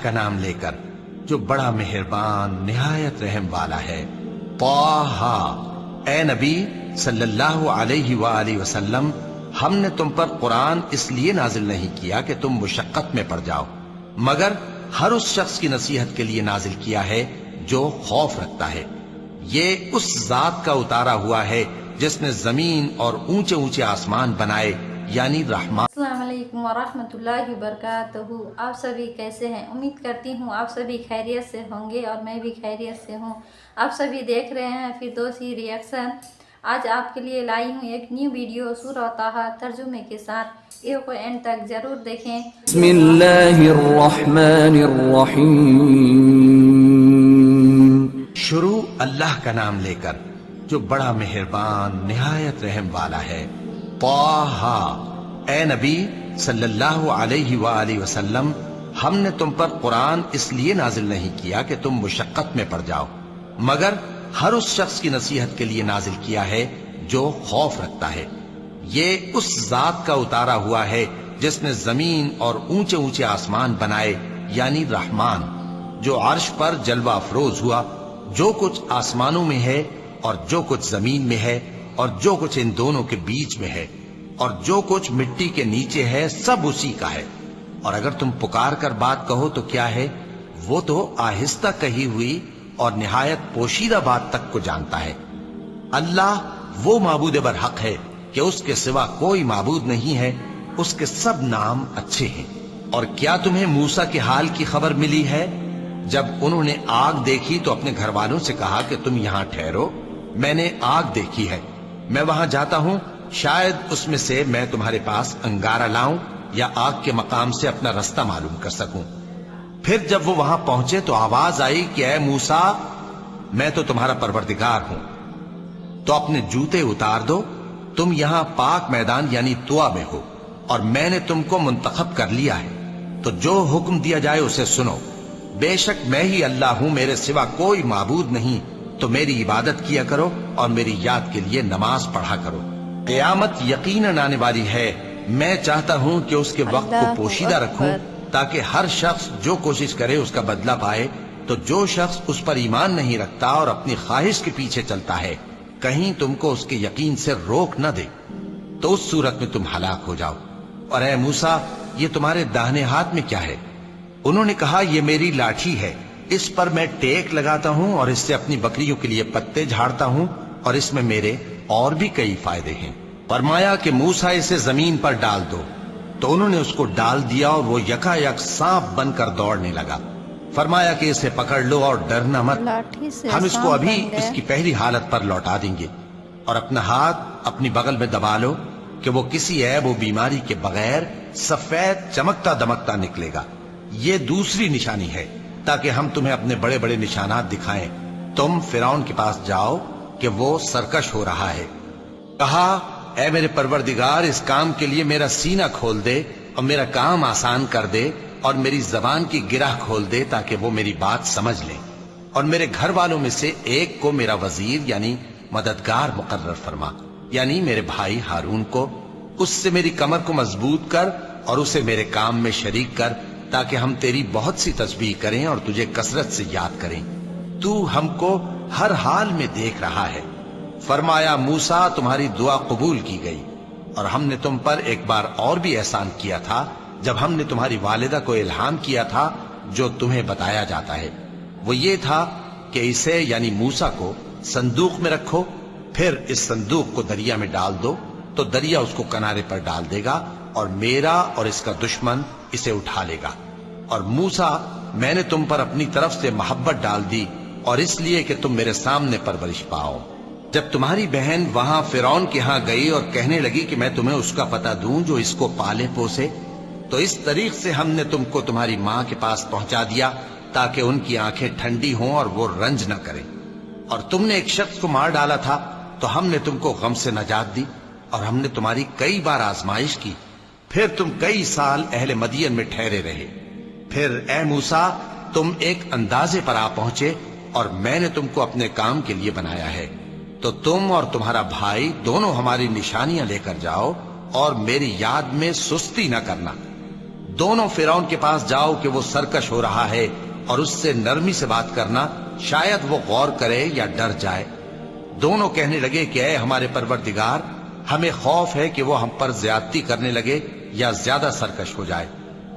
का नाम लेकर जो बड़ा मेहरबान निहायत रहम वाला है। ताहा, ए नबी सल्लल्लाहु अलैहि वालैहि वसल्लम, हमने तुम पर कुरान इसलिए नाजिल नहीं किया कि तुम मुशक्कत में पड़ जाओ, मगर हर उस शख्स की नसीहत के लिए नाजिल किया है जो खौफ रखता है। ये उस जात का उतारा हुआ है जिसने जमीन और ऊंचे ऊंचे आसमान बनाए, यानी रहमान। अस्सलाम वालेकुम वरहमतुल्लाहि वबरकातुहू। आप सभी कैसे हैं? उम्मीद करती हूँ आप सभी खैरियत से होंगे और मैं भी खैरियत से हूँ। आप सभी देख रहे हैं फिरदौसी रिएक्शन। आज आपके लिए लाई हूँ एक न्यू वीडियो सूरह ताहा तर्जुमे के साथ। वीडियो को एंड तक जरूर देखें। बिस्मिल्लाहिर्रहमानिर्रहीम। शुरू अल्लाह का नाम लेकर जो बड़ा मेहरबान निहायत रहम वाला है। ताहा, ए नबी सल्लल्लाहु अलैहि वालैहि वसल्लम, हमने तुम पर कुरान इसलिए नाजिल नहीं किया कि तुम मुशक्कत में पड़ जाओ, मगर हर उस शख्स की नसीहत के लिए नाजिल किया है जो खौफ रखता है। ये उस जात का उतारा हुआ है जिसने जमीन और ऊंचे ऊंचे आसमान बनाए, यानी रहमान, जो अर्श पर जलवा अफरोज हुआ। जो कुछ आसमानों में है और जो कुछ जमीन में है और जो कुछ इन दोनों के बीच में है और जो कुछ मिट्टी के नीचे है, सब उसी का है। और अगर तुम पुकार कर बात कहो तो क्या है, वो तो आहिस्ता कही हुई और निहायत पोशीदा बात तक को जानता है। अल्लाह वो माबूद बरहक है कि उसके सिवा कोई माबूद नहीं है, उसके सब नाम अच्छे हैं। और क्या तुम्हें मूसा के हाल की खबर मिली है? जब उन्होंने आग देखी तो अपने घर वालों से कहा कि तुम यहां ठहरो, मैंने आग देखी है, मैं वहां जाता हूं, शायद उसमें से मैं तुम्हारे पास अंगारा लाऊं या आग के मकाम से अपना रास्ता मालूम कर सकूं। फिर जब वो वहां पहुंचे तो आवाज आई कि ऐ मूसा, मैं तो तुम्हारा परवरदिगार हूं, तो अपने जूते उतार दो, तुम यहां पाक मैदान यानी तुआ में हो और मैंने तुमको मुंतखब कर लिया है, तो जो हुक्म दिया जाए उसे सुनो। बेशक मैं ही अल्लाह हूं, मेरे सिवा कोई माबूद नहीं, तो मेरी इबादत किया करो और मेरी याद के लिए नमाज पढ़ा करो। क़यामत यकीनन आने वाली है, मैं चाहता हूं कि उसके वक्त को पोशीदा रखूं ताकि हर शख्स जो कोशिश करे उसका बदला पाए। तो जो शख्स उस पर ईमान नहीं रखता और अपनी ख्वाहिश के पीछे चलता है, कहीं तुमको उसके यकीन से रोक न दे, तो उस सूरत में तुम हलाक हो जाओ। और ऐ मूसा, ये तुम्हारे दाहिने हाथ में क्या है? उन्होंने कहा, ये मेरी लाठी है, इस पर मैं टेक लगाता हूं और इससे अपनी बकरियों के लिए पत्ते झाड़ता हूं और इसमें मेरे और भी कई फायदे हैं। फरमाया कि मूसा इसे जमीन पर डाल दो, तो उन्होंने उसको डाल दिया और वो यकायक सांप बनकर दौड़ने लगा। फरमाया कि इसे पकड़ लो और डरना मत, हम इसको अभी इसकी पहली हालत पर लौटा देंगे। और अपना हाथ अपनी बगल में दबा लो कि वो किसी ऐब वो बीमारी के बगैर सफेद चमकता दमकता निकलेगा। ये दूसरी निशानी है ताकि हम तुम्हें अपने बड़े बड़े निशानात दिखाएं। तुम फिरौन के पास जाओ कि वो सरकश हो रहा है। कहा, ऐ मेरे परवरदिगार, इस काम के लिए मेरा सीना खोल दे और मेरा काम आसान कर दे और मेरी जबान की गिरह खोल दे ताकि वो मेरी बात समझ ले, और मेरे घर वालों में से एक को मेरा वजीर यानी मददगार मुकर्रर फरमा, यानी मेरे भाई हारून को। उससे मेरी कमर को मजबूत कर और उसे मेरे काम में शरीक कर, ताकि हम तेरी बहुत सी तस्बीह करें और तुझे कसरत से याद करें। तू हमको हर हाल में देख रहा है। फरमाया, मूसा, तुम्हारी दुआ कबूल की गई और हमने तुम पर एक बार और भी एहसान किया था जब हमने तुम्हारी वालिदा को इल्हाम किया था जो तुम्हें बताया जाता है। वो ये था कि इसे यानी मूसा को संदूक में रखो, फिर इस संदूक को दरिया में डाल दो, तो दरिया उसको किनारे पर डाल देगा और मेरा और इसका दुश्मन इसे उठा लेगा। और मूसा, मैंने तुम पर अपनी तरफ से मोहब्बत डाल दी और इसलिए कि तुम मेरे सामने परवरिश पाओ। जब तुम्हारी बहन वहां फिरौन के यहां गई और कहने लगी कि मैं तुम्हें उसका पता दूं जो इसको पाले पोसे, तो इस तरीक से हमने तुमको तुम्हारी मां के पास पहुंचा दिया ताकि उनकी आंखें ठंडी हों और वो रंज न करें। और तुमने एक शख्स को मार डाला था तो हमने तुमको गम से नजात दी और हमने तुम्हारी कई बार आजमाइश की, फिर तुम कई साल अहले मदियन में ठहरे रहे। फिर ए मूसा, तुम एक अंदाजे पर आ पहुंचे और मैंने तुमको अपने काम के लिए बनाया है, तो तुम और तुम्हारा भाई दोनों हमारी निशानियां लेकर जाओ और मेरी याद में सुस्ती न करना। दोनों फिरौन के पास जाओ कि वो सरकश हो रहा है, और उससे नरमी से बात करना, शायद वो गौर करे या डर जाए। दोनों कहने लगे कि ऐ हमारे परवरदिगार, हमें खौफ है कि वो हम पर ज्यादती करने लगे या ज्यादा सरकश हो जाए।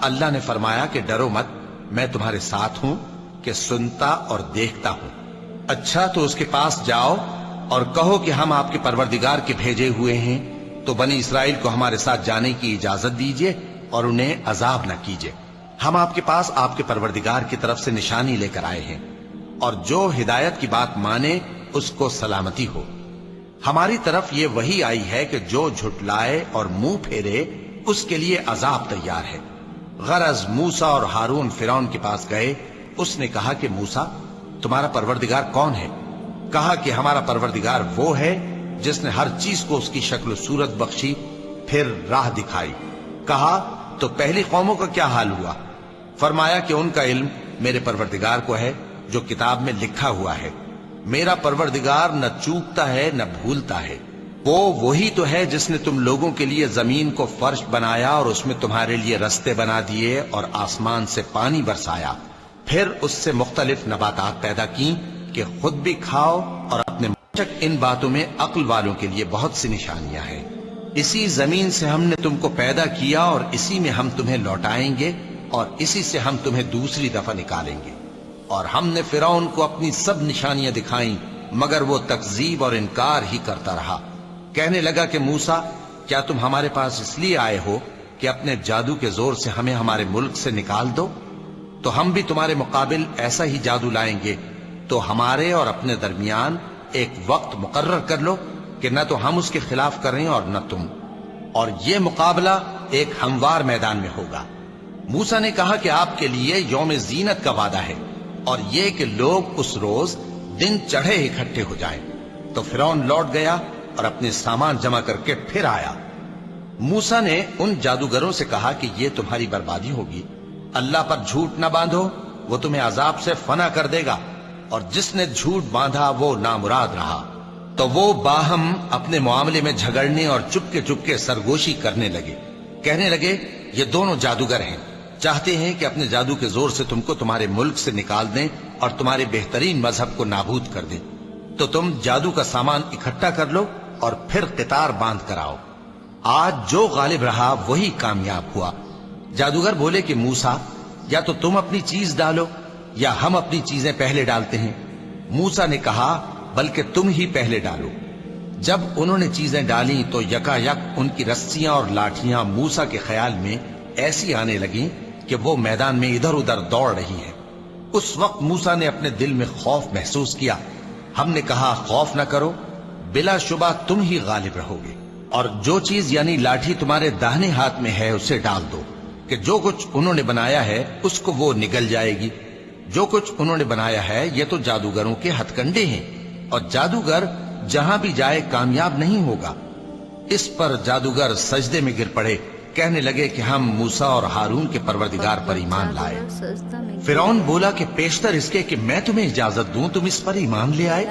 अल्लाह ने फरमाया कि डरो मत, मैं तुम्हारे साथ हूं कि सुनता और देखता हूं। अच्छा, तो उसके पास जाओ और कहो कि हम आपके परवरदिगार के भेजे हुए हैं, तो बनी इसराइल को हमारे साथ जाने की इजाजत दीजिए और उन्हें अजाब न कीजिए। हम आपके पास आपके परवरदिगार की तरफ से निशानी लेकर आए हैं, और जो हिदायत की बात माने उसको सलामती हो। हमारी तरफ ये वही आई है कि जो झुटलाए और मुंह फेरे उसके लिए अजाब तैयार है। गरज मूसा और हारून फिरौन के पास गए। उसने कहा कि मूसा, तुम्हारा परवरदिगार कौन है? कहा कि हमारा परवरदिगार वो है जिसने हर चीज को उसकी शक्ल सूरत बख्शी, फिर राह दिखाई। कहा, तो पहली कौमों का क्या हाल हुआ? फरमाया कि उनका इल्म मेरे परवरदिगार को है जो किताब में लिखा हुआ है। मेरा परवरदिगार न चूकता है न भूलता है। वो वही तो है जिसने तुम लोगों के लिए जमीन को फर्श बनाया और उसमें तुम्हारे लिए रस्ते बना दिए और आसमान से पानी बरसाया, फिर उससे मुख्तलिफ नबातात पैदा की कि खुद भी खाओ और अपने। इन बातों में अक्ल वालों के लिए बहुत सी निशानियां हैं। इसी जमीन से हमने तुमको पैदा किया और इसी में हम तुम्हें लौटाएंगे और इसी से हम तुम्हें दूसरी दफा निकालेंगे। और हमने फिरौन को अपनी सब निशानियां दिखाई, मगर वो तकजीब और इनकार ही करता रहा। कहने लगा कि मूसा, क्या तुम हमारे पास इसलिए आए हो कि अपने जादू के जोर से हमें हमारे मुल्क से निकाल दो? तो हम भी तुम्हारे मुकाबिल ऐसा ही जादू लाएंगे। तो हमारे और अपने दरमियान एक वक्त मुकर्रर कर लो कि न तो हम उसके खिलाफ करें और न तुम, और ये मुकाबला एक हमवार मैदान में होगा। मूसा ने कहा कि आपके लिए यौम जीनत का वादा है, और ये कि लोग उस रोज दिन चढ़े इकट्ठे हो जाएं। तो फिरौन लौट गया और अपने सामान जमा करके फिर आया। मूसा ने उन जादूगरों से कहा कि ये तुम्हारी बर्बादी होगी। अल्लाह पर झूठ न बांधो, वो तुम्हें अजाब से फना कर देगा, और जिसने झूठ बांधा वो नामुराद रहा। तो वो बाहम अपने मामले में झगड़ने और चुपके सरगोशी करने लगे। कहने लगे, ये दोनों जादूगर हैं, चाहते हैं कि अपने जादू के जोर से तुमको तुम्हारे मुल्क से निकाल दें और तुम्हारे बेहतरीन मजहब को नाबूद कर दें। तो तुम जादू का सामान इकट्ठा कर लो और फिर कितार बांध कर आओ। आज जो गालिब रहा वही कामयाब हुआ। जादूगर बोले कि मूसा, या तो तुम अपनी चीज डालो या हम अपनी चीजें पहले डालते हैं। मूसा ने कहा, बल्कि तुम ही पहले डालो। जब उन्होंने चीजें डाली तो यकायक उनकी रस्सियां और लाठियां मूसा के ख्याल में ऐसी आने लगी कि वो मैदान में इधर उधर दौड़ रही है। उस वक्त मूसा ने अपने दिल में खौफ महसूस किया। हमने कहा, खौफ न करो, बिलाशुबा तुम ही गालिब रहोगे, और जो चीज यानी लाठी तुम्हारे दाहिने हाथ में है उसे डाल दो कि जो कुछ उन्होंने बनाया है उसको वो निगल जाएगी। जो कुछ उन्होंने बनाया है ये तो जादूगरों के हथकंडे हैं, और जादूगर जहां भी जाए कामयाब नहीं होगा। इस पर जादूगर सजदे में गिर पड़े। कहने लगे कि हम मूसा और हारून के परवरदिगार पर ईमान लाए। फिरौन बोला कि पेशतर इसके कि मैं तुम्हें इजाजत दूं तुम इस पर ईमान ले आए।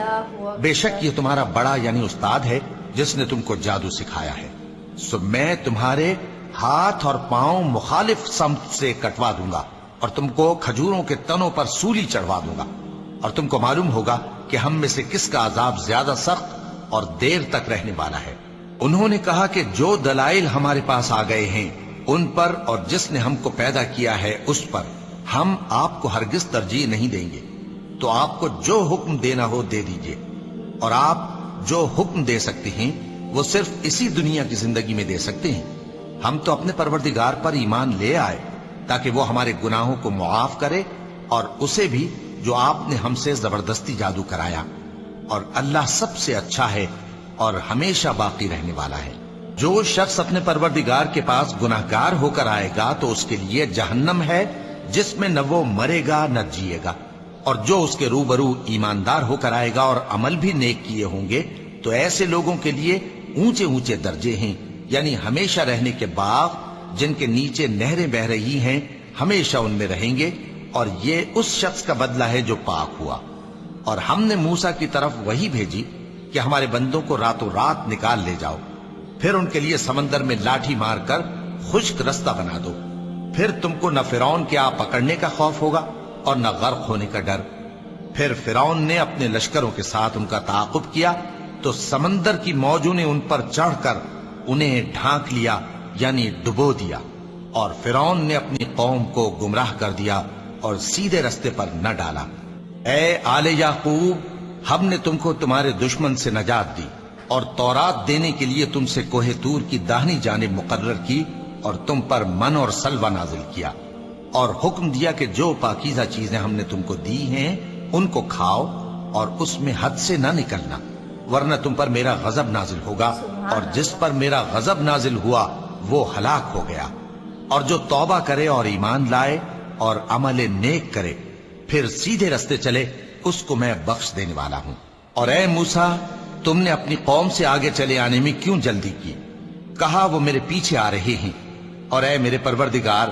बेशक ये तुम्हारा बड़ा यानी उस्ताद है जिसने तुमको जादू सिखाया है। सो मैं तुम्हारे हाथ और पांव मुखालिफ समत से कटवा दूंगा और तुमको खजूरों के तनों पर सूली चढ़वा दूंगा, और तुमको मालूम होगा कि हम में से किसका अजाब ज्यादा सख्त और देर तक रहने वाला है। उन्होंने कहा कि जो दलाइल हमारे पास आ गए हैं उन पर और जिसने हमको पैदा किया है उस पर हम आपको हरगिज तरजीह नहीं देंगे। तो आपको जो हुक्म देना हो दे दीजिए, और आप जो हुक्म दे सकते हैं वो सिर्फ इसी दुनिया की जिंदगी में दे सकते हैं। हम तो अपने परवरदिगार पर ईमान ले आए ताकि वो हमारे गुनाहों को मुआफ करे, और उसे भी जो आपने हमसे जबरदस्ती जादू कराया। और अल्लाह सबसे अच्छा है और हमेशा बाकी रहने वाला है। जो शख्स अपने परवरदिगार के पास गुनाहगार होकर आएगा तो उसके लिए जहन्नम है जिसमें न वो मरेगा न जिएगा, और जो उसके रूबरू ईमानदार होकर आएगा और अमल भी नेक किए होंगे तो ऐसे लोगों के लिए ऊंचे ऊंचे दर्जे हैं, यानी हमेशा रहने के बाग जिनके नीचे नहरें बह रही हैं, हमेशा उनमें रहेंगे। और ये उस शख्स का बदला है जो पाक हुआ। और हमने मूसा की तरफ वही भेजी कि हमारे बंदों को रातों रात निकाल ले जाओ, फिर उनके लिए समंदर में लाठी मारकर खुश्क रास्ता बना दो। پھر تم کو نہ فرعون کے آپ پکڑنے کا خوف ہوگا اور نہ غرق ہونے کا ڈر۔ پھر فرعون نے اپنے لشکروں کے ساتھ ان کا تعاقب کیا تو سمندر کی موجوں نے ان پر چڑھ کر انہیں ڈھانک لیا یعنی ڈبو دیا، اور فرعون نے اپنی قوم کو گمراہ کر دیا اور سیدھے رستے پر نہ ڈالا۔ اے آل یعقوب، ہم نے تم کو تمہارے دشمن سے نجات دی اور تورات دینے کے لیے تم سے کوہ طور کی داہنی جانب مقرر کی اور تم پر من اور سلوہ نازل کیا، اور حکم دیا کہ جو پاکیزہ چیزیں ہم نے تم کو دی ہیں ان کو کھاؤ اور اس میں حد سے نہ نکلنا، ورنہ تم پر میرا غضب نازل ہوگا، اور جس پر میرا غضب نازل ہوا وہ ہلاک ہو گیا۔ اور جو توبہ کرے اور ایمان لائے اور عمل نیک کرے پھر سیدھے رستے چلے، اس کو میں بخش دینے والا ہوں۔ اور اے موسیٰ، تم نے اپنی قوم سے آگے چلے آنے میں کیوں جلدی کی؟ کہا وہ میرے پیچھے آ رہے ہیں۔ اور اے میرے پروردگار،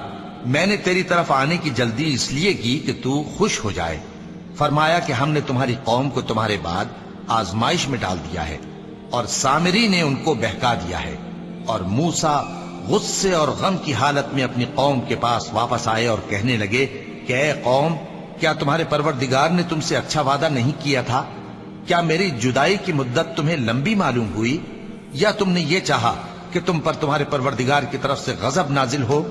میں نے تیری طرف آنے کی جلدی اس لیے کی کہ تو خوش ہو جائے۔ فرمایا کہ ہم نے تمہاری قوم کو تمہارے بعد آزمائش میں ڈال دیا ہے، اور سامری نے ان کو بہکا دیا ہے۔ اور موسیٰ غصے اور غم کی حالت میں اپنی قوم کے پاس واپس آئے اور کہنے لگے کہ اے قوم، کیا تمہارے پروردگار نے تم سے اچھا وعدہ نہیں کیا تھا؟ کیا میری جدائی کی مدت تمہیں لمبی معلوم ہوئی، یا تم نے یہ چاہا کہ تم پر تمہارے پروردگار کی طرف سے غضب نازل ہو،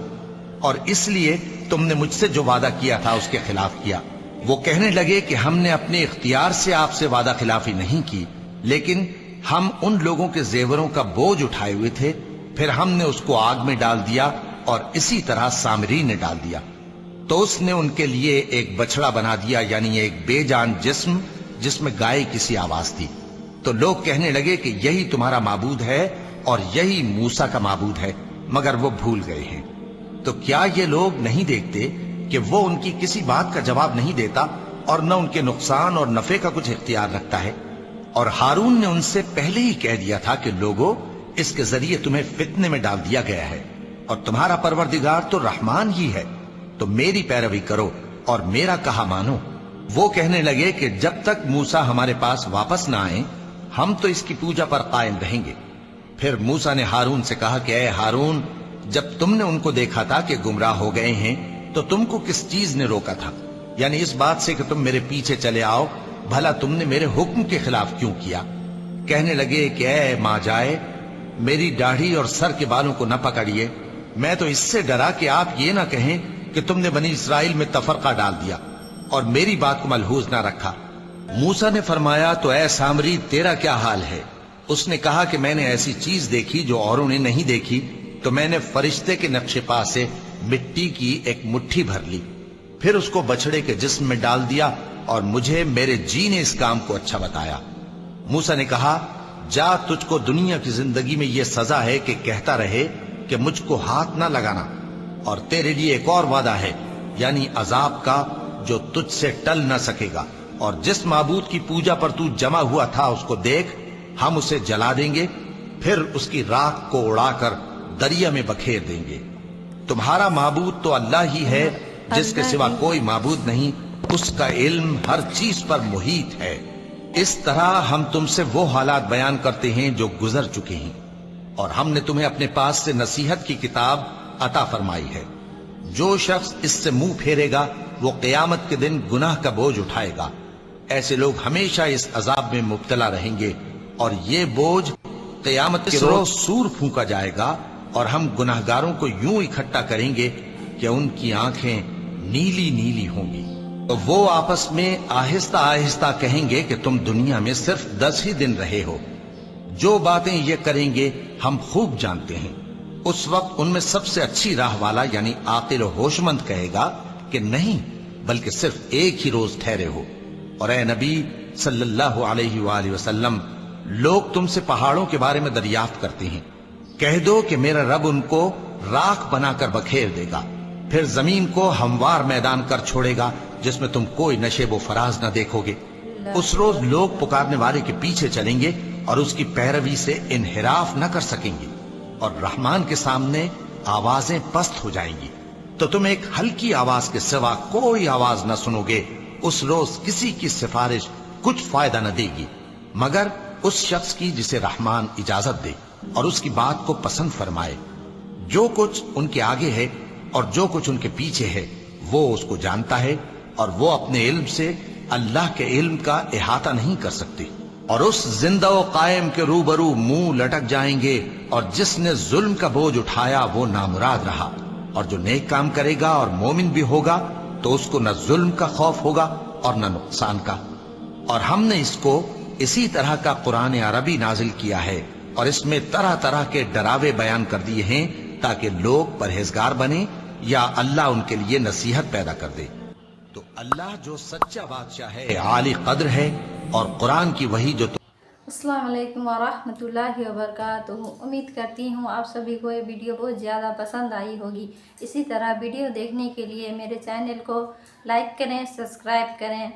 اور اس لیے تم نے مجھ سے جو وعدہ کیا تھا اس کے خلاف کیا؟ وہ کہنے لگے کہ ہم نے اپنے اختیار سے آپ سے وعدہ خلافی نہیں کی، لیکن ہم ان لوگوں کے زیوروں کا بوجھ اٹھائے ہوئے تھے، پھر ہم نے اس کو آگ میں ڈال دیا اور اسی طرح سامری نے ڈال دیا۔ تو اس نے ان کے لیے ایک بچڑا بنا دیا، یعنی ایک بے جان جسم جس میں گائے کسی آواز تھی۔ تو لوگ کہنے لگے کہ یہی تمہارا معبود ہے اور یہی موسیٰ کا معبود ہے، مگر وہ بھول گئے ہیں۔ تو کیا یہ لوگ نہیں دیکھتے کہ وہ ان کی کسی بات کا جواب نہیں دیتا اور نہ ان کے نقصان اور نفع کا کچھ اختیار رکھتا ہے؟ اور ہارون نے ان سے پہلے ہی کہہ دیا تھا کہ لوگوں، اس کے ذریعے تمہیں فتنے میں ڈال دیا گیا ہے، اور تمہارا پروردگار تو رحمان ہی ہے، تو میری پیروی کرو اور میرا کہا مانو۔ وہ کہنے لگے کہ جب تک موسیٰ ہمارے پاس واپس نہ آئیں ہم تو اس کی پوجا پر قائم رہیں گے۔ پھر موسیٰ نے ہارون سے کہا کہ اے ہارون، جب تم نے ان کو دیکھا تھا کہ گمراہ ہو گئے ہیں تو تم کو کس چیز نے روکا تھا؟ یعنی اس بات سے کہ تم میرے پیچھے چلے آؤ، بھلا تم نے میرے حکم کے خلاف کیوں کیا؟ کہنے لگے کہ اے ماں جائے، میری داڑھی اور سر کے بالوں کو نہ پکڑیے، میں تو اس سے ڈرا کہ آپ یہ نہ کہیں کہ تم نے بنی اسرائیل میں تفرقہ ڈال دیا اور میری بات کو ملحوظ نہ رکھا۔ موسیٰ نے فرمایا تو اے سامری، تیرا کیا حال ہے؟ اس نے کہا کہ میں نے ایسی چیز دیکھی جو اوروں نے نہیں دیکھی، تو میں نے فرشتے کے نقش پا سے مٹی کی ایک مٹھی بھر لی، پھر اس کو بچڑے کے جسم میں ڈال دیا، اور مجھے میرے جی نے اس کام کو اچھا بتایا۔ موسیٰ نے کہا جا، تجھ کو دنیا کی زندگی میں یہ سزا ہے کہ کہتا رہے کہ مجھ کو ہاتھ نہ لگانا، اور تیرے لیے ایک اور وعدہ ہے، یعنی عذاب کا جو تجھ سے ٹل نہ سکے گا، اور جس معبود کی پوجا پر تو جمع ہوا تھا اس کو دیکھ، ہم اسے جلا دیں گے، پھر اس کی راکھ کو اڑا کر دریا میں بکھیر دیں گے۔ تمہارا معبود تو اللہ ہی ہے، جس کے سوا کوئی معبود نہیں، اس کا علم ہر چیز پر محیط ہے۔ اس طرح ہم تم سے وہ حالات بیان کرتے ہیں جو گزر چکے ہیں، اور ہم نے تمہیں اپنے پاس سے نصیحت کی کتاب عطا فرمائی ہے۔ جو شخص اس سے منہ پھیرے گا وہ قیامت کے دن گناہ کا بوجھ اٹھائے گا۔ ایسے لوگ ہمیشہ اس عذاب میں مبتلا رہیں گے، اور یہ بوجھ قیامت کے روز سور پھونکا جائے گا، اور ہم گناہگاروں کو یوں اکٹھا کریں گے کہ ان کی آنکھیں نیلی نیلی ہوں گی۔ تو وہ آپس میں آہستہ آہستہ کہیں گے کہ تم دنیا میں صرف 10 ہی دن رہے ہو، جو باتیں یہ کریں گے ہم خوب جانتے ہیں۔ اس وقت ان میں سب سے اچھی راہ والا یعنی عاقل و ہوش مند کہے گا کہ نہیں، بلکہ صرف ایک ہی روز ٹھہرے ہو۔ اور اے نبی صلی اللہ علیہ وآلہ وسلم، لوگ تم سے پہاڑوں کے بارے میں دریافت کرتے ہیں، کہہ دو کہ میرا رب ان کو راکھ بنا کر بکھیر دے گا، پھر زمین کو ہموار میدان کر چھوڑے گا جس میں تم کوئی نشیب و فراز نہ دیکھو گے۔ اس روز لوگ پکارنے والے کے پیچھے چلیں گے اور اس کی پیروی سے انحراف نہ کر سکیں گے، اور رحمان کے سامنے آوازیں پست ہو جائیں گی، تو تم ایک ہلکی آواز کے سوا کوئی آواز نہ سنو گے۔ اس روز کسی کی سفارش کچھ فائدہ نہ دے گی مگر اس شخص کی جسے رحمان اجازت دے اور اس کی بات کو پسند فرمائے۔ جو کچھ ان کے آگے ہے اور جو کچھ ان کے پیچھے ہے وہ اس کو جانتا ہے، اور وہ اپنے علم سے اللہ کے علم کا احاطہ نہیں کر سکتی۔ اور اس زندہ و قائم کے روبرو منہ لٹک جائیں گے، اور جس نے ظلم کا بوجھ اٹھایا وہ نامراد رہا، اور جو نیک کام کرے گا اور مومن بھی ہوگا تو اس کو نہ ظلم کا خوف ہوگا اور نہ نقصان کا۔ اور ہم نے اس کو اسی طرح کا قرآن عربی نازل کیا ہے، اور اس میں طرح طرح کے ڈراوے بیان کر دیے ہیں تاکہ لوگ پرہیزگار بنیں یا اللہ ان کے لیے نصیحت پیدا کر دے۔ تو اللہ جو سچا بادشاہ ہے، عالی قدر ہے، اور قرآن کی وحی جو السلام علیکم ورحمۃ اللہ وبرکاتہ۔ امید کرتی ہوں آپ سبھی کو یہ ویڈیو بہت زیادہ پسند آئی ہوگی۔ اسی طرح ویڈیو دیکھنے کے لیے میرے چینل کو لائک کریں، سبسکرائب کریں۔